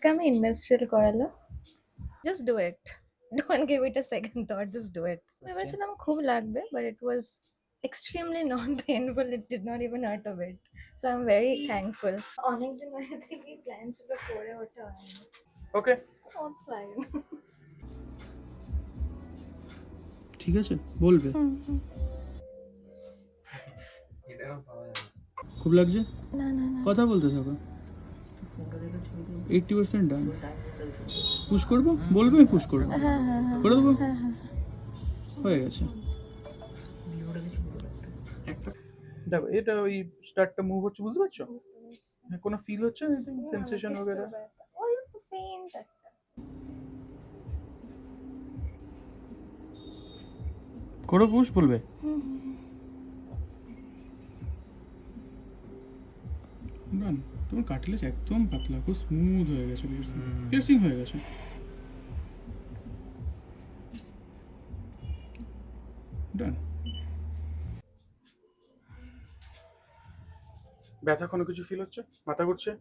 আজকে আমি ইন্ডাস্ট্রিয়াল করালো। Just do it. Don't give it a second thought, just do it. ভেবেছিলাম খুব লাগবে, but it was extremely non-painful. It did not even hurt a bit. So I'm very thankful. অনেকদিন আগে থেকেই plan ছিল, করে ওঠা হয়নি। ওকে, Not fine. ঠিক আছে, বলবে। খুব লাগছে? না না না। কথা বলতে থাকো। 80% ডান। পুশ করবো? বলবে পুশ করবো। হ্যাঁ হ্যাঁ হ্যাঁ করে দেবো? হ্যাঁ হ্যাঁ। হয়ে গেছে। একটা দেখো, এটা ওই স্টারটা মুভ হচ্ছে, বুঝতে পারছো? হ্যাঁ, কোনো ফিল হচ্ছে না, সেন্সেশন वगैरह? অল্প ফেইন্ট একটা। করো পুশ, বলবে। ডান। তোমার কাটলেজ একদম পাতলা, খুব স্মুথ হয়ে গেছে, পিয়ার্সিং হয়ে গেছে। ডান। ব্যথা কোনো কিছু ফিল হচ্ছে? মাথা ঘুরছে?